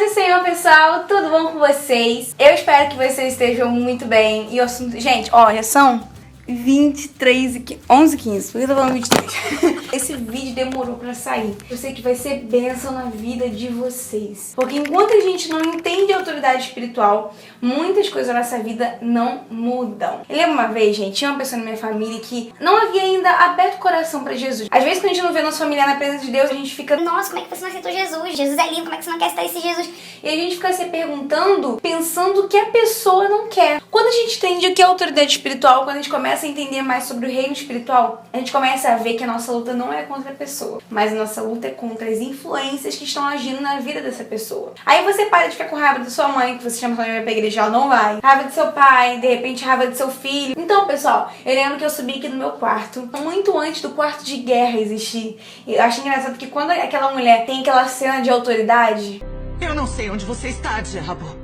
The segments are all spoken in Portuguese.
Paz do Senhor, pessoal, tudo bom com vocês? Eu espero que vocês estejam muito bem. E o assunto... Gente, olha, são 23 e 11 15. Por que eu tô falando 23? Esse vídeo demorou pra sair. Eu sei que vai ser bênção na vida de vocês. Porque enquanto a gente não entende a autoridade espiritual, muitas coisas na nossa vida não mudam. Eu lembro uma vez, gente, tinha uma pessoa na minha família que não havia ainda aberto o coração pra Jesus. Às vezes, quando a gente não vê nossa família na presença de Deus, a gente fica: nossa, como é que você não aceitou Jesus? Jesus é lindo, como é que você não quer aceitar esse Jesus? E a gente fica se perguntando, pensando que a pessoa não quer. Quando a gente entende o que é autoridade espiritual, quando a gente começa a entender mais sobre o reino espiritual, a gente começa a ver que a nossa luta não é contra a pessoa, mas a nossa luta é contra as influências que estão agindo na vida dessa pessoa. Aí você para de ficar com raiva da sua mãe, que você chama sua mãe pra igreja, ela não vai. Raiva do seu pai, de repente raiva do seu filho. Então, pessoal, eu lembro que eu subi aqui no meu quarto, muito antes do quarto de guerra existir. E eu acho engraçado que quando aquela mulher tem aquela cena de autoridade... Eu não sei onde você está, diabo.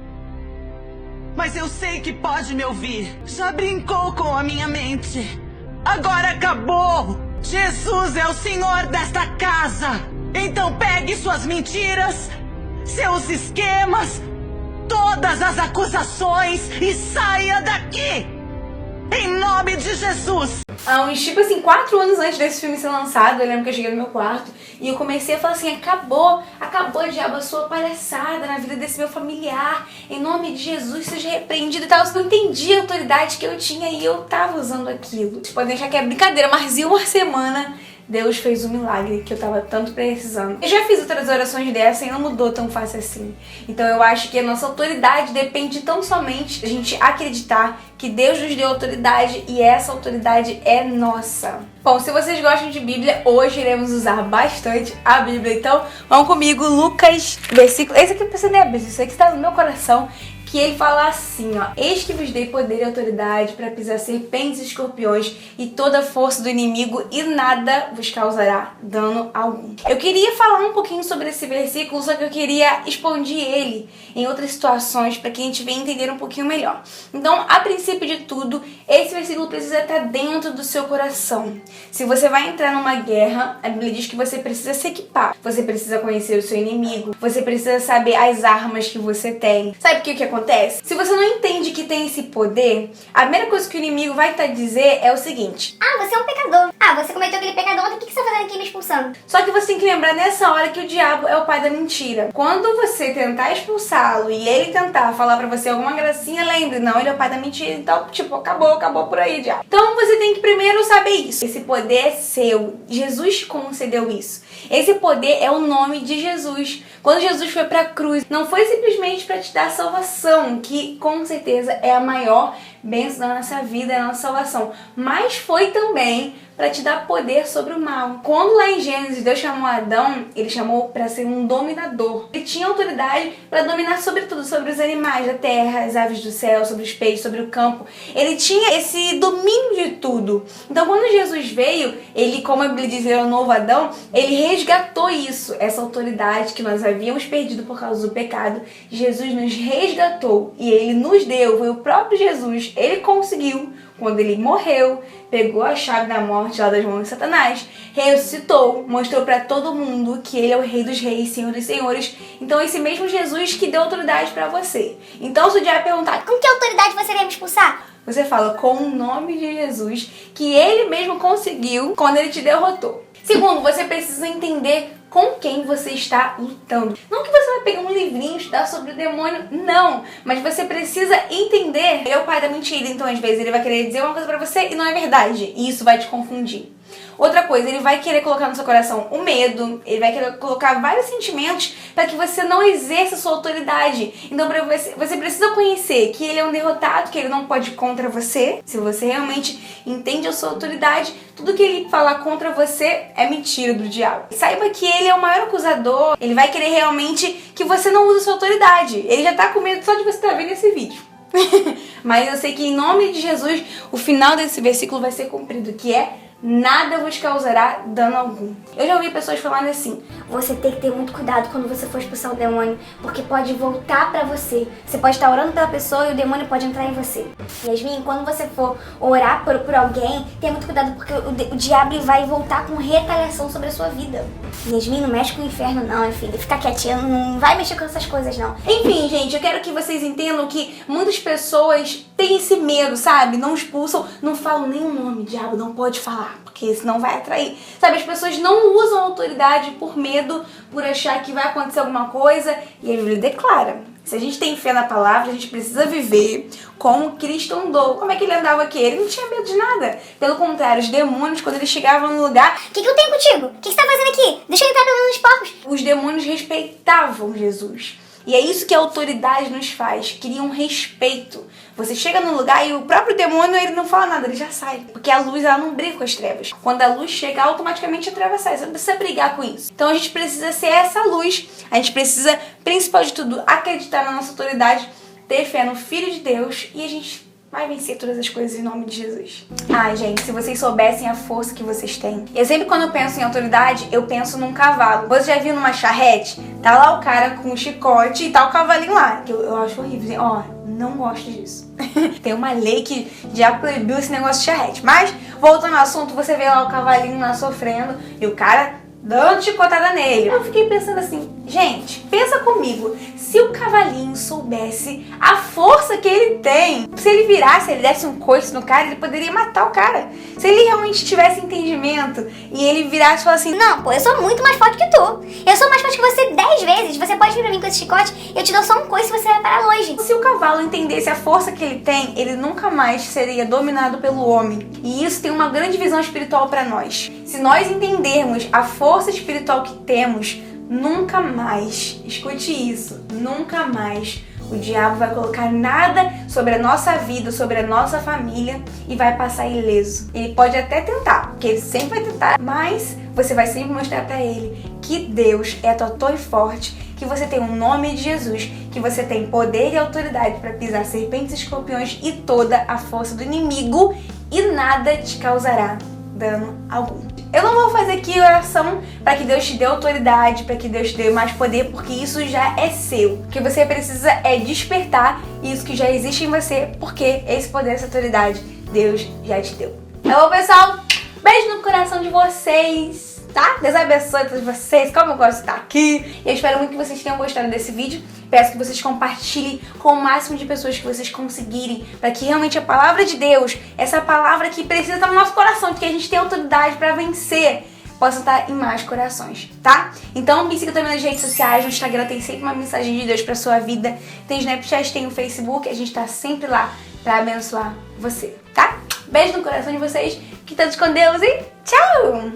Mas eu sei que pode me ouvir. Já brincou com a minha mente. Agora acabou. Jesus é o Senhor desta casa. Então pegue suas mentiras, seus esquemas, todas as acusações e saia daqui. Em nome de Jesus. Há uns, tipo assim, 4 anos antes desse filme ser lançado, eu lembro que eu cheguei no meu quarto e eu comecei a falar assim: acabou, diabo, a sua palhaçada na vida desse meu familiar, em nome de Jesus, seja repreendido e tal. Eu não entendi a autoridade que eu tinha e eu tava usando aquilo. Vocês podem achar que é brincadeira, mas em uma semana Deus fez um milagre que eu tava tanto precisando. Eu já fiz outras orações dessa e não mudou tão fácil assim. Então eu acho que a nossa autoridade depende tão somente da gente acreditar que Deus nos deu autoridade e essa autoridade é nossa. Bom, se vocês gostam de Bíblia, hoje iremos usar bastante a Bíblia. Então vão comigo, Lucas, versículo... Esse aqui pra você lembrar, isso aqui está no meu coração. Que ele fala assim, ó: eis que vos dei poder e autoridade para pisar serpentes e escorpiões e toda a força do inimigo e nada vos causará dano algum. Eu queria falar um pouquinho sobre esse versículo, só que eu queria expandir ele em outras situações para que a gente venha entender um pouquinho melhor. Então, a princípio de tudo, esse versículo precisa estar dentro do seu coração. Se você vai entrar numa guerra, a Bíblia diz que você precisa se equipar. Você precisa conhecer o seu inimigo. Você precisa saber as armas que você tem. Sabe o que acontece? Se você não entende que tem esse poder, a primeira coisa que o inimigo vai te dizer é o seguinte: ah, você é um pecador. Ah, você cometeu aquele pecado ontem, o que você tá fazendo aqui me expulsando? Só que você tem que lembrar nessa hora que o diabo é o pai da mentira. Quando você tentar expulsá-lo e ele tentar falar pra você alguma gracinha, lembre, não, ele é o pai da mentira. Então, tipo, acabou por aí, diabo. Então você tem que primeiro saber isso. Esse poder é seu. Jesus concedeu isso. Esse poder é o nome de Jesus. Quando Jesus foi pra cruz, não foi simplesmente pra te dar salvação, que com certeza é a maior bênção da nossa vida, é a nossa salvação, mas foi também para te dar poder sobre o mal. Quando lá em Gênesis Deus chamou Adão, ele chamou para ser um dominador. Ele tinha autoridade para dominar sobre tudo, sobre os animais da terra, as aves do céu, sobre os peixes, sobre o campo. Ele tinha esse domínio de tudo. Então quando Jesus veio, ele, como a Bíblia diz, ele é o novo Adão, ele resgatou isso, essa autoridade que nós havíamos perdido por causa do pecado. Jesus nos resgatou e ele nos deu, foi o próprio Jesus. Ele conseguiu, quando ele morreu, pegou a chave da morte lá das mãos de Satanás, ressuscitou, mostrou pra todo mundo que ele é o Rei dos Reis, Senhor dos Senhores. Então esse mesmo Jesus que deu autoridade pra você. Então se o diabo perguntar: com que autoridade você veio me expulsar? Você fala: com o nome de Jesus, que ele mesmo conseguiu quando ele te derrotou. Segundo, você precisa entender com quem você está lutando. Não que você vai pegar um livrinho e estudar sobre o demônio, não. Mas você precisa entender. Ele é o pai da mentira, então às vezes ele vai querer dizer uma coisa pra você e não é verdade. E isso vai te confundir. Outra coisa, ele vai querer colocar no seu coração o medo, ele vai querer colocar vários sentimentos para que você não exerça sua autoridade. Então você precisa conhecer que ele é um derrotado, que ele não pode ir contra você. Se você realmente entende a sua autoridade, tudo que ele falar contra você é mentira do diabo. Saiba que ele é o maior acusador, ele vai querer realmente que você não use a sua autoridade. Ele já tá com medo só de você estar vendo esse vídeo. Mas eu sei que em nome de Jesus, o final desse versículo vai ser cumprido, que é: nada vos causará dano algum. Eu já ouvi pessoas falando assim: você tem que ter muito cuidado quando você for expulsar o demônio, porque pode voltar pra você. Você pode estar orando pela pessoa e o demônio pode entrar em você. Yasmin, quando você for orar por alguém, tenha muito cuidado, porque o diabo vai voltar com retaliação sobre a sua vida. Yasmin, não mexe com o inferno não, minha filha. Fica quietinha, não vai mexer com essas coisas não. Enfim, gente, eu quero que vocês entendam que muitas pessoas têm esse medo, sabe? Não expulsam, não falam nem o nome, diabo, não pode falar, porque senão vai atrair. Sabe, as pessoas não usam autoridade por medo, por achar que vai acontecer alguma coisa, e a Bíblia declara: se a gente tem fé na palavra, a gente precisa viver como Cristo andou. Como é que ele andava aqui? Ele não tinha medo de nada. Pelo contrário, os demônios, quando eles chegavam no lugar... O que eu tenho contigo? O que você tá fazendo aqui? Deixa eu entrar pelo menos nos porcos. Os demônios respeitavam Jesus. E é isso que a autoridade nos faz, cria um respeito. Você chega num lugar e o próprio demônio, ele não fala nada, ele já sai. Porque a luz, ela não briga com as trevas. Quando a luz chega, automaticamente a treva sai. Você não precisa brigar com isso. Então a gente precisa ser essa luz. A gente precisa, principal de tudo, acreditar na nossa autoridade, ter fé no Filho de Deus, e a gente vai vencer todas as coisas em nome de Jesus. Ai, gente, se vocês soubessem a força que vocês têm. Eu sempre, quando eu penso em autoridade, eu penso num cavalo. Você já viu numa charrete? Tá lá o cara com o chicote e tá o cavalinho lá. Que eu acho horrível, hein? Ó, não gosto disso. Tem uma lei que já proibiu esse negócio de charrete. Mas, voltando ao assunto, você vê lá o cavalinho lá sofrendo e o cara dando chicotada nele. Eu fiquei pensando assim, gente, pensa comigo, se o cavalinho soubesse a força que ele tem, se ele virasse, ele desse um coice no cara, ele poderia matar o cara. Se ele realmente tivesse entendimento e ele virasse e falasse assim: não, pô, eu sou muito mais forte que tu. Eu sou mais forte que você 10 vezes. Você pode vir pra mim com esse chicote, eu te dou só um coice e você vai para longe. Se o cavalo entendesse a força que ele tem, ele nunca mais seria dominado pelo homem. E isso tem uma grande visão espiritual para nós. Se nós entendermos a força espiritual que temos, nunca mais, escute isso, nunca mais o diabo vai colocar nada sobre a nossa vida, sobre a nossa família e vai passar ileso. Ele pode até tentar, porque ele sempre vai tentar, mas você vai sempre mostrar para ele que Deus é tua torre forte, que você tem o nome de Jesus, que você tem poder e autoridade para pisar serpentes, escorpiões e toda a força do inimigo, e nada te causará dano algum. Eu não vou fazer aqui oração para que Deus te dê autoridade, para que Deus te dê mais poder, porque isso já é seu. O que você precisa é despertar isso que já existe em você, porque esse poder, essa autoridade, Deus já te deu. Tá bom, pessoal? Beijo no coração de vocês, tá? Deus abençoe todos vocês, como eu gosto de estar aqui. Eu espero muito que vocês tenham gostado desse vídeo. Peço que vocês compartilhem com o máximo de pessoas que vocês conseguirem, para que realmente a palavra de Deus, essa palavra que precisa estar no nosso coração, de que a gente tem autoridade para vencer, possa estar em mais corações, tá? Então me siga também nas redes sociais, no Instagram tem sempre uma mensagem de Deus para sua vida, tem Snapchat, tem o Facebook, a gente tá sempre lá para abençoar você, tá? Beijo no coração de vocês, que todos com Deus e tchau!